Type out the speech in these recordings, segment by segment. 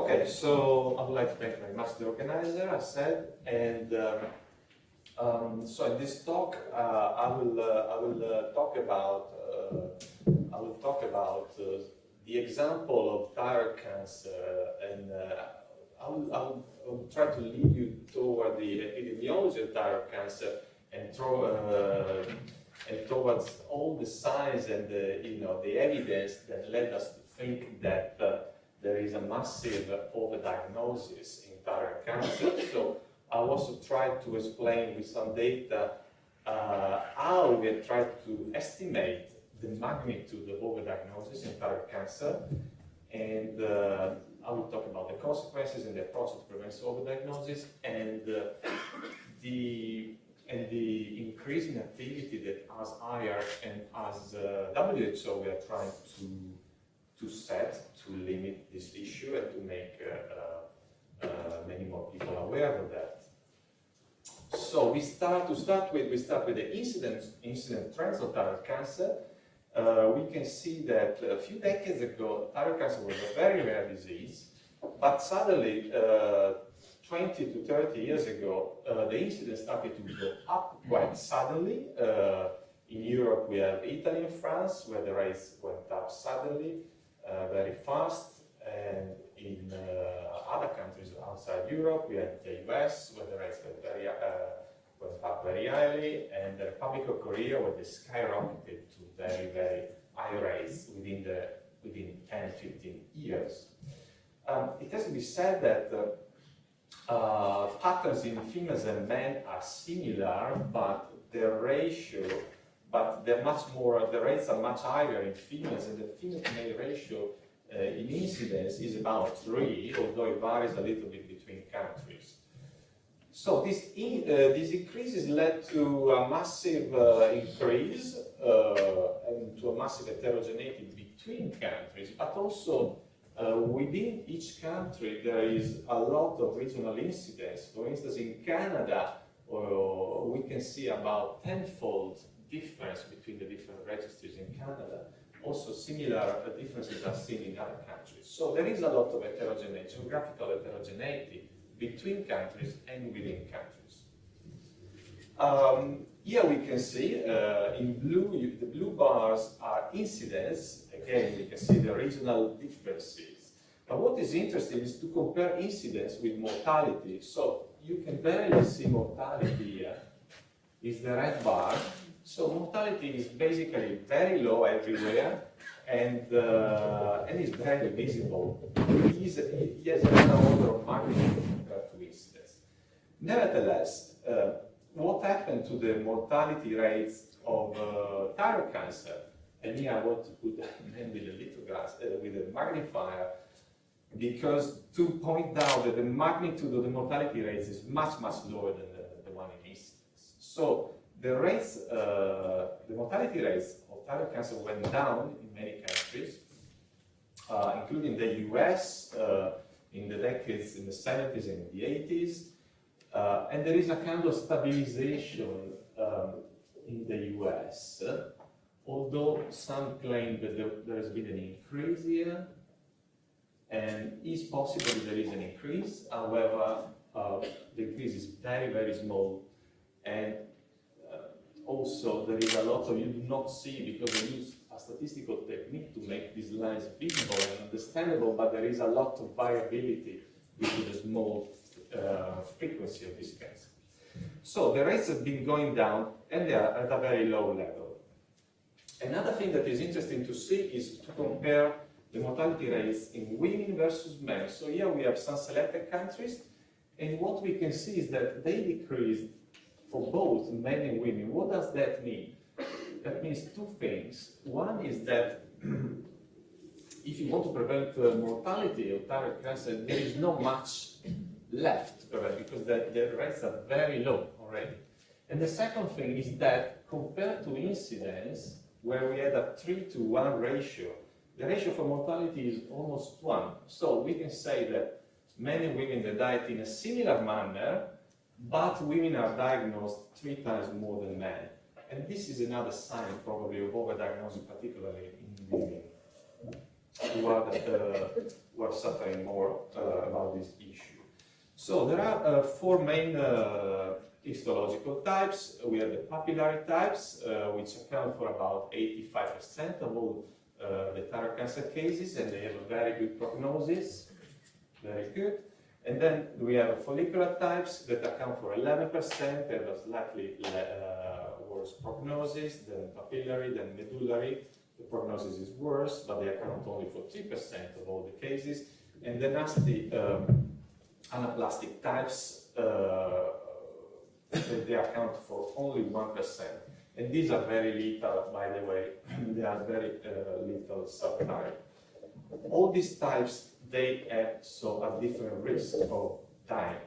Okay, so I would like to thank very much the organizer, I said, and so in this talk I will talk about the example of thyroid cancer, and I will try to lead you toward the epidemiology of thyroid cancer and towards all the signs and the evidence that led us to think that there is a massive overdiagnosis in thyroid cancer. So I also tried to explain with some data how we have tried to estimate the magnitude of overdiagnosis in thyroid cancer, and I will talk about the consequences and the approach to prevent overdiagnosis, and the increasing activity that as IARC and as WHO we are trying to set to limit this issue and to make many more people aware of that. So we start with the incident trends of thyroid cancer. We can see that a few decades ago, thyroid cancer was a very rare disease, but suddenly, 20 to 30 years ago, the incidence started to go up quite suddenly. In Europe, we have Italy and France, where the rates went up suddenly, very fast, and in other countries outside Europe, we have the US, where the rates went up very highly, and the Republic of Korea, where they skyrocketed to very, very high rates within 10, 15 years. It has to be said that patterns in females and men are similar, but the rates are much higher in females, and the female-to-male ratio in incidence is about 3, although it varies a little bit between countries. So these increases led to a massive increase and to a massive heterogeneity between countries, but also within each country there is a lot of regional incidence. For instance, in Canada, we can see about 10-fold difference between the different registries in Canada. Also similar differences are seen in other countries. So there is a lot of heterogeneity, geographical heterogeneity between countries and within countries. Here we can see in blue, the blue bars are incidence. Again, we can see the regional differences. But what is interesting is to compare incidence with mortality. So you can barely see mortality here. Is the red bar. So mortality is basically very low everywhere, and is very visible. It has another order of magnitude compared to incidence. Nevertheless, what happened to the mortality rates of thyroid cancer? And here I want to put them with a lithograph, with a magnifier, because to point out that the magnitude of the mortality rates is much, much lower than the one in incidence. So the mortality rates of thyroid cancer went down in many countries, including the US in the decades, in the 70s and the 80s. And there is a kind of stabilization in the US, although some claim that there has been an increase here, and it's possible that there is an increase. However, the increase is very, very small, and also there is a lot of, you do not see, because they use a statistical technique to make these lines visible and understandable, but there is a lot of variability due to the small frequency of this cancer. So the rates have been going down, and they are at a very low level. Another thing that is interesting to see is to compare the mortality rates in women versus men. So here we have some selected countries, and what we can see is that they decreased for both men and women. What does that mean? That means two things. One is that if you want to prevent mortality of thyroid cancer, there is not much left to prevent, because the rates are very low already. And the second thing is that compared to incidence, where we had a 3-to-1 ratio, the ratio for mortality is almost 1. So we can say that men and women that died in a similar manner, but women are diagnosed 3 times more than men. And this is another sign probably of overdiagnosis, particularly in women, who who are suffering more about this issue. So there are four main histological types. We have the papillary types, which account for about 85% of all the thyroid cancer cases, and they have a very good prognosis, very good. And then we have follicular types that account for 11%, have a slightly worse prognosis than papillary, than medullary. The prognosis is worse, but they account only for 3% of all the cases. And the nasty anaplastic types, they account for only 1%. And these are very lethal, by the way. They are very lethal subtype. All these types, they have a different risk of dying.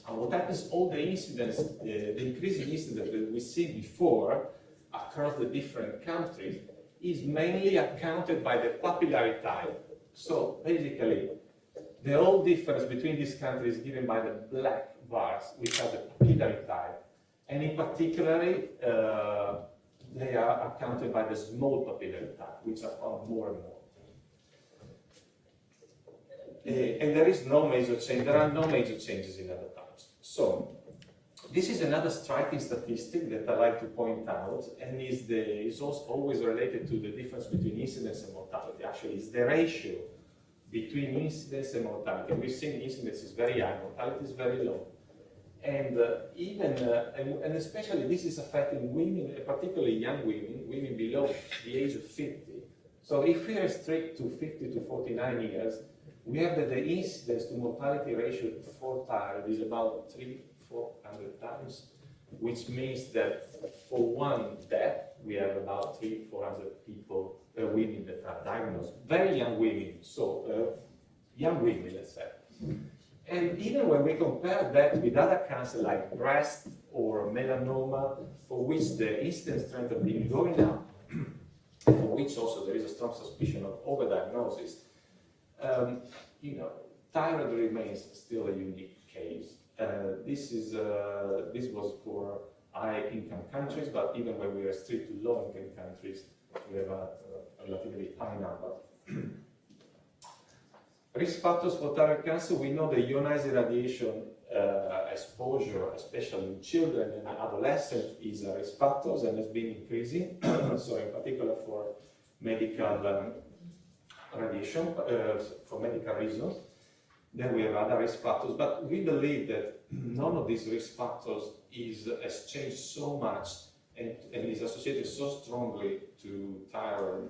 And what happens, all the incidents, the increasing incidence that we see before across the different countries is mainly accounted by the papillary type. So basically, the whole difference between these countries is given by the black bars, which are the papillary type. And in particular, they are accounted by the small papillary type, which are found more and more. And there is no major change. There are no major changes in other types. So this is another striking statistic that I like to point out, and is also always related to the difference between incidence and mortality. Actually, it's the ratio between incidence and mortality. We've seen incidence is very high, mortality is very low. And and especially this is affecting women, particularly young women, women below the age of 50. So if we restrict to 50 to 49 years, we have that the incidence to mortality ratio for thyroid is about 300-400 times, which means that for one death, we have about 300-400 people, women that are diagnosed. Very young women, so young women, let's say. And even when we compare that with other cancers like breast or melanoma, for which the incidence trend has been going up, for which also there is a strong suspicion of overdiagnosis, thyroid remains still a unique case. This was for high-income countries, but even when we restrict to low-income countries, we have a relatively high number. Risk factors for thyroid cancer, we know the ionizing radiation exposure, especially in children and adolescents, is a risk factor and has been increasing. So in particular for medical radiation, for medical reasons. Then we have other risk factors, but we believe that none of these risk factors has changed so much and is associated so strongly to thyroid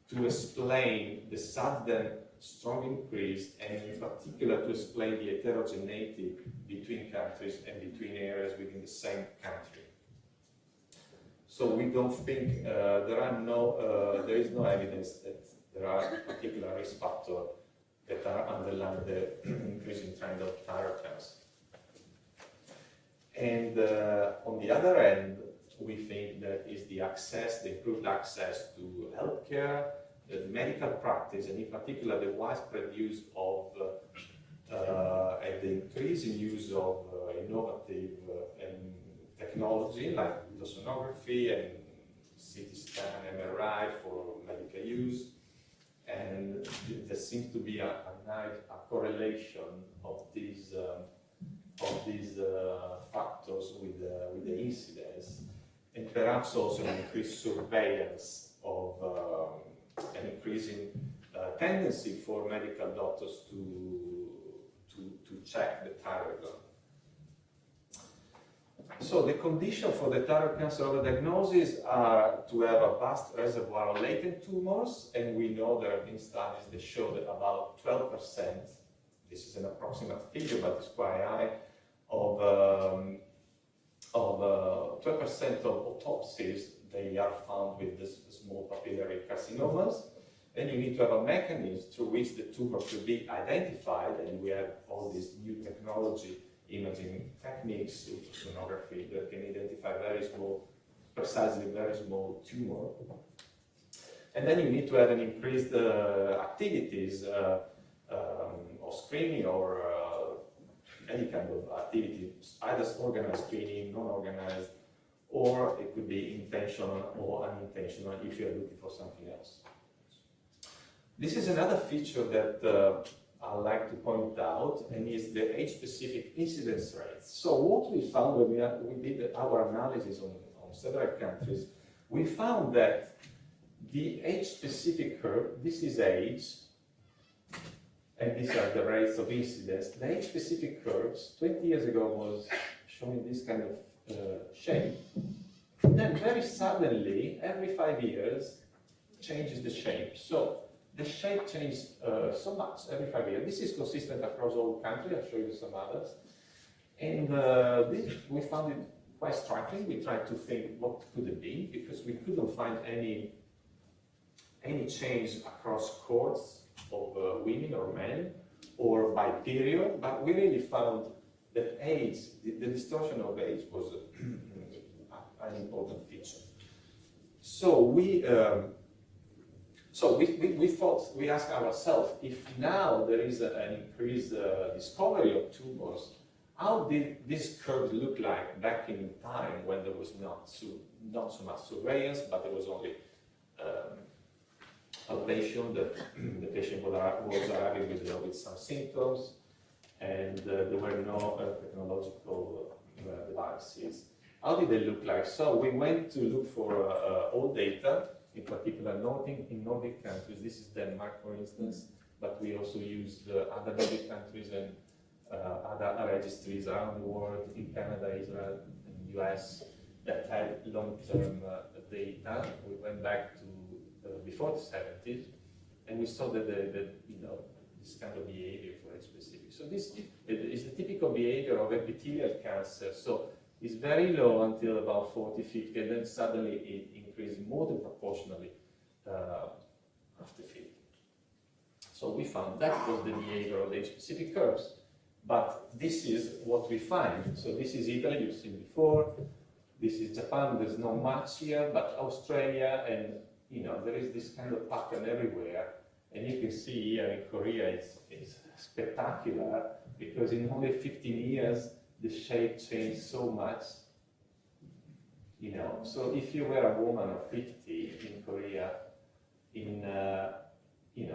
to explain the sudden strong increase, and in particular to explain the heterogeneity between countries and between areas within the same country. So we don't think there is no evidence that there are particular risk factors that are underlying the increasing trend of thyroid cancer. And on the other end, we think that is the improved access to healthcare, the medical practice, and in particular the widespread use of and the increasing use of innovative technology like ultrasonography and CT scan, MRI for medical use. And there seems to be a correlation of these factors with the incidence, and perhaps also an increased surveillance of an increasing tendency for medical doctors to check the thyroid gland. So the condition for the thyroid cancer overdiagnosis are to have a vast reservoir of latent tumors, and we know there have been studies that show that about 12%, this is an approximate figure but it's quite high, of 12% of autopsies, they are found with this small papillary carcinomas, and you need to have a mechanism through which the tumor could be identified, and we have all this new technology, imaging techniques, ultrasonography, that can identify precisely very small tumor. And then you need to have an increased activities of screening or any kind of activity, either organized screening, non-organized, or it could be intentional or unintentional if you're looking for something else. This is another feature that I like to point out, and is the age-specific incidence rates. So what we found when we did our analysis on several countries, we found that the age-specific curve, this is age, and these are the rates of incidence. The age-specific curves 20 years ago was showing this kind of shape. Then very suddenly, every 5 years, changes the shape. So the shape changed so much every 5 years. This is consistent across all countries. I'll show you some others. And this, we found it quite striking. We tried to think what could it be, because we couldn't find any change across cohorts of women or men, or by period, but we really found that age, the distortion of age was an important feature. So we thought, we asked ourselves, if now there is an increased discovery of tumors, how did this curve look like back in time when there was not so much surveillance, but there was only palpation, that the patient was arriving with some symptoms, and there were no technological devices. How did they look like? So we went to look for all data, in particular in Nordic countries. This is Denmark, for instance, but we also used other Nordic countries and other registries around the world, in Canada, Israel, and US, that had long-term data. We went back to before the 70s, and we saw that this kind of behavior for age specific. So this is the typical behavior of epithelial cancer. So it's very low until about 40, 50, and then suddenly it increased more than proportionally after 50. So we found that was the behavior of the age-specific curves. But this is what we find. So this is Italy, you've seen before. This is Japan, there's not much here, but Australia, and there is this kind of pattern everywhere. And you can see here in Korea, it's spectacular, because in only 15 years, the shape changed so much. So if you were a woman of 50 in Korea,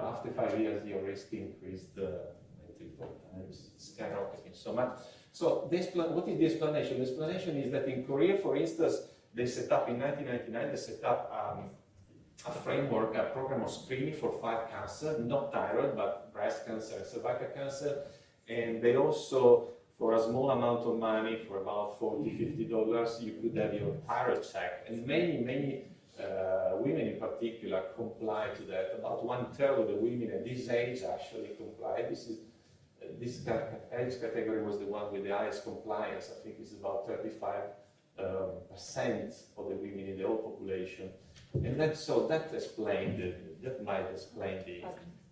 after 5 years, your risk increased 3-4 times, skyrocketing so much. So what is the explanation? The explanation is that in Korea, for instance, they set up in 1999, they set up a framework, a program of screening for 5 cancers, not thyroid, but breast cancer and cervical cancer. And they also, for a small amount of money, for about $40–50, you could have your thyroid checked. And many women in particular comply to that. About 1/3 of the women at this age actually comply. This age category was the one with the highest compliance. I think it's about 35% of the women in the whole population. And that might explain the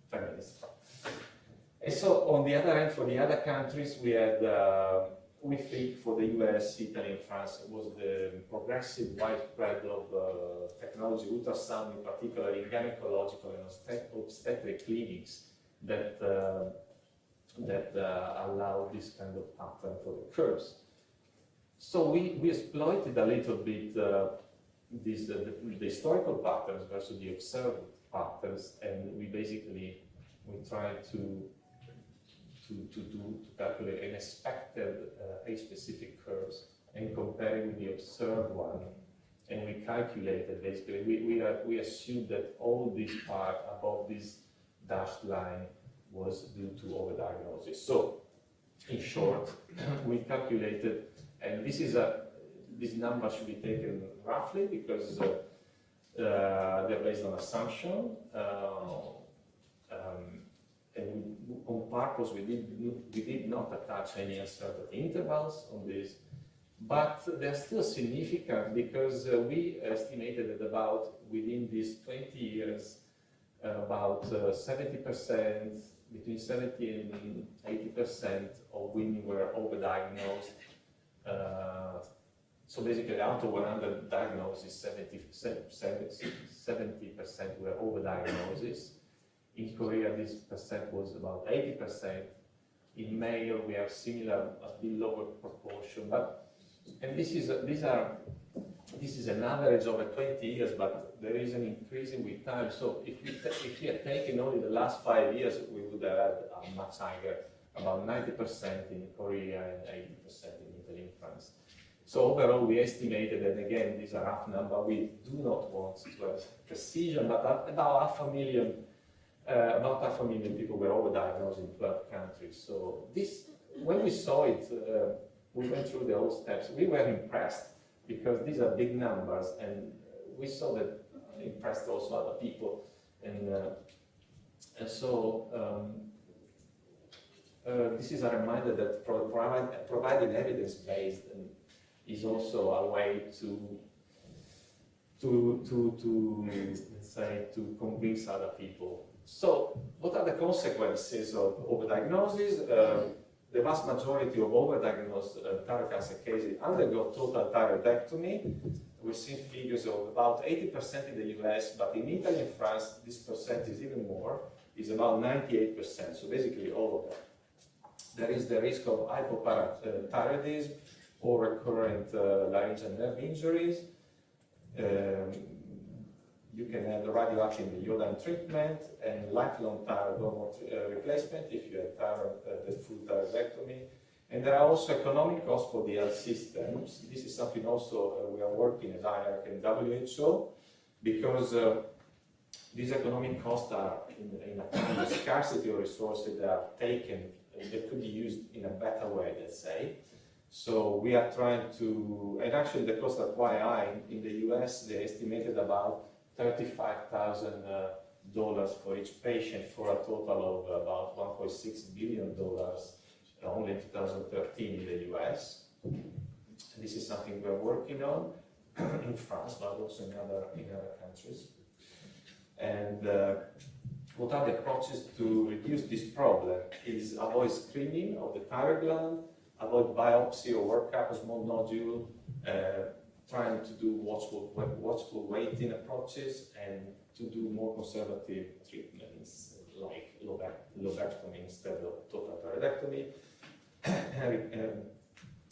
feminism. And so on the other hand, for the other countries, we had, we think for the US, Italy, and France, it was the progressive widespread of technology, ultrasound in particular, in gynecological and obstetric clinics that allow this kind of pattern for the curves. So we exploited a little bit the historical patterns versus the observed patterns, and we tried to calculate an expected age-specific curves and compare it with the observed one. And we calculated basically, we assumed that all this part above this dashed line was due to overdiagnosis. So, in short, we calculated, and these numbers should be taken roughly because they're based on assumption. And on purpose, we did not attach any uncertainty intervals on this, but they're still significant because we estimated that within these 20 years, about 70%, between 70 and 80% of women were overdiagnosed. So basically, out of 100 diagnoses, 70% were overdiagnosis. In Korea, this percent was about 80%. In male, we have similar, a bit lower proportion. And these are this is an average over 20 years, but there is an increasing with time. So if we had taken only the last 5 years, we would have had a much higher, about 90% in Korea and 80% in Italy and France. So overall, we estimated, and again, these are rough numbers, we do not want to have precision, but about half a million people were overdiagnosed in 12 countries. So this, when we saw it, we went through the whole steps. We were impressed because these are big numbers, and we saw that impressed also other people. And so this is a reminder that providing evidence-based is also a way to let's say, to convince other people. So, what are the consequences of overdiagnosis? The vast majority of overdiagnosed thyroid cancer cases undergo total thyroidectomy. We've seen figures of about 80% in the US, but in Italy and France, this percent is even more, is about 98%, so basically all of them. There is the risk of hypoparathyroidism or recurrent laryngeal nerve injuries. You can have the radioactive iodine treatment and lifelong thyroid hormone replacement if you have the full thyroidectomy. And there are also economic costs for the health systems. This is something also we are working as IARC and WHO, because these economic costs are in a kind of scarcity of resources that are taken, that could be used in a better way, let's say. So we are trying to, and actually the costs are quite high. In the US, they estimated about $35,000 for each patient, for a total of about $1.6 billion only in 2013 in the US. This is something we're working on in France, but also in other countries. And what are the approaches to reduce this problem? Is avoid screening of the thyroid gland, avoid biopsy or workup of small nodule, trying to do watchful waiting approaches, and to do more conservative treatments like lobectomy instead of total thyroidectomy,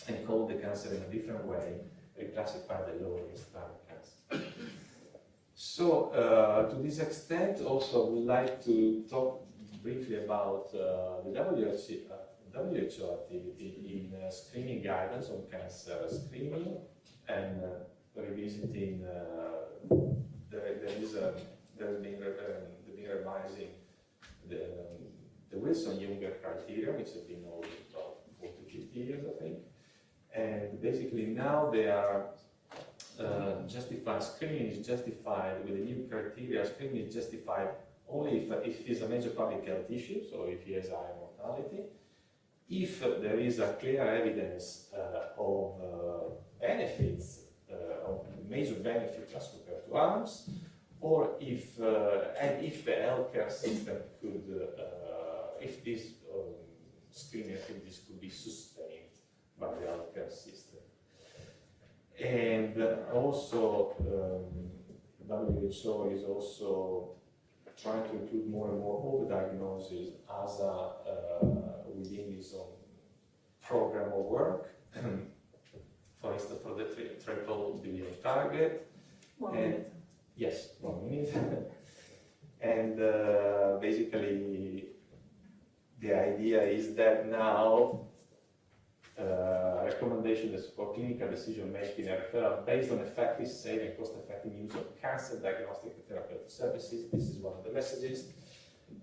and call the cancer in a different way, reclassify the low-risk thyroid cancer. So, to this extent, also would like to talk briefly about the WHO activity in screening guidance on cancer screening, and revisiting. There's been revising the Wilson-Younger criteria, which has been over about 40 to 50 years, I think. And basically now they are justified. Screening is justified with the new criteria. Screening is justified only if it is a major public health issue, so if he has high mortality, if there is a clear evidence of benefits, of major benefits as compared to arms, or if and if the healthcare system could, if this screening activities could be sustained by the healthcare system. And also, WHO is also trying to include more and more overdiagnosis as within its own program of work. For instance, for the triple billion target. 1 minute. Yes, 1 minute. And basically, the idea is that now recommendations for clinical decision making are referred based on effective, safe, and cost-effective use of cancer diagnostic and therapeutic services. This is one of the messages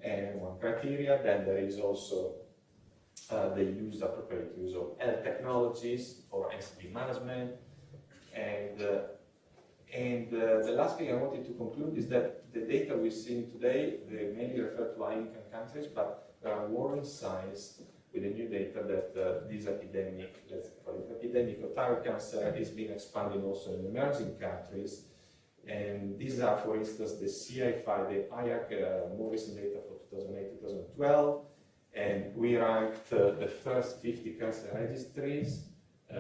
and one criteria. Then there is also the appropriate use of health technologies for NCD management. And the last thing I wanted to conclude is that the data we're seeing today, they mainly refer to high-income countries, but there are warning signs with the new data that this epidemic, let's call it epidemic of thyroid cancer, is being expanded also in emerging countries. And these are, for instance, the CI5, the IARC more recent data for 2008-2012. And we ranked the first 50 cancer registries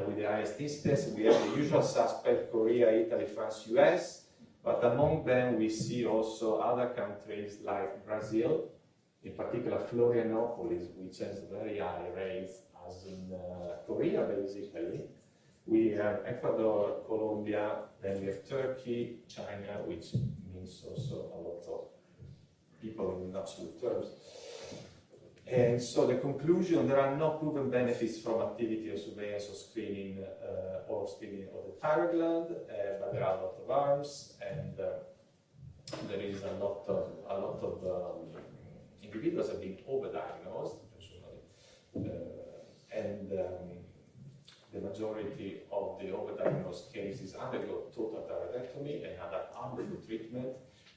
with the highest incidence. We have the usual suspect, Korea, Italy, France, US, but among them we see also other countries like Brazil, in particular Florianopolis, which has very high rates, as in Korea basically, We have Ecuador, Colombia, then we have Turkey, China, which means also a lot of people in absolute terms. And so the conclusion, there are no proven benefits from activity or surveillance or screening of the thyroid gland, but there are a lot of harms, and there is a lot of individuals have been overdiagnosed, and the majority of the overdiagnosed cases undergo total thyroidectomy and other harmful treatment.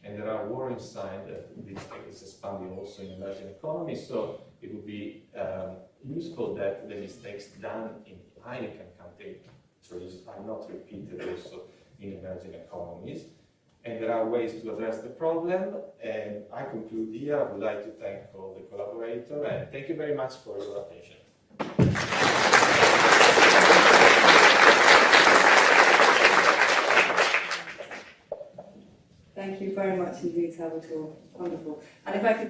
And there are warning signs that this is expanding also in emerging economies. So it would be useful that the mistakes done in high-income countries are not repeated also in emerging economies. And there are ways to address the problem. And I conclude here. I would like to thank all the collaborators, and thank you very much for your attention. Thank you very much indeed, Salvatore. Wonderful. And if I could